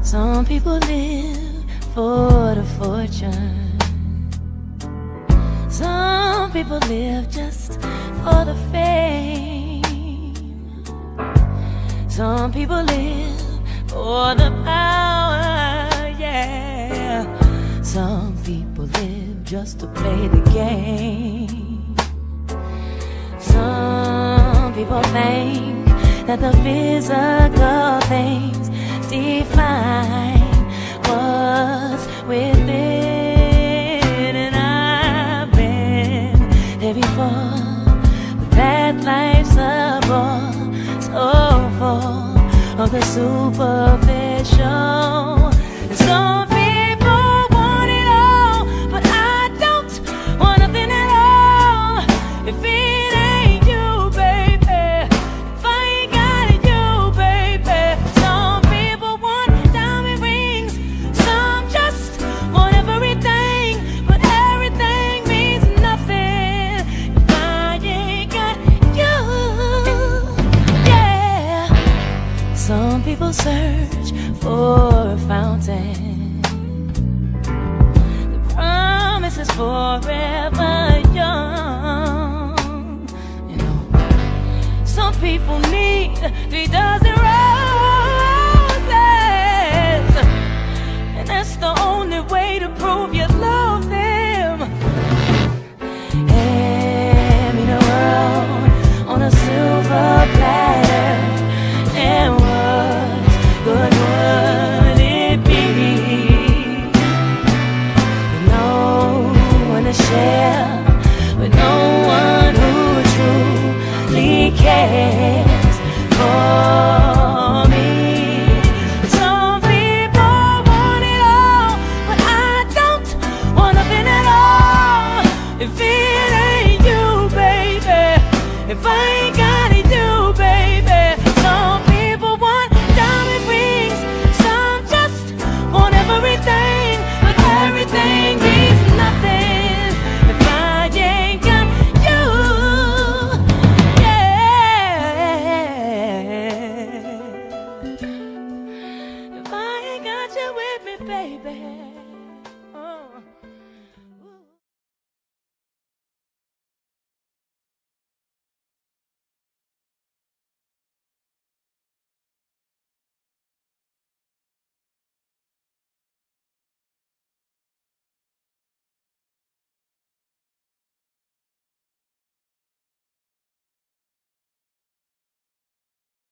Some people live for the fortune. Some people live just for the fame. Some people live for the power, yeah. Some people live just to play the game. Some people think that the physical things define what's within, and I've been there before, but that life's a bore so full of the superficial. Some people want it all, but I don't want nothing at all. If it ain't you, baby, if I ain't got you, baby. Some people want diamond rings, some just want everything, but everything means nothing if I ain't got you. Yeah. Some people search for a fountain. The promise is forever young. You know, some people need 3 dozen roses, and that's the only way to prove you love them. Hand me the world on a silver platter, and what good would it be? With no one to share, with no one who truly cares for me. Some people want it all, but I don't want nothing at all. If it ain't you, baby, if I ain't got it, you, baby. Some people want diamond rings, some just want everything, but everything means nothing if I ain't got you. Yeah. If I ain't got you with me, baby.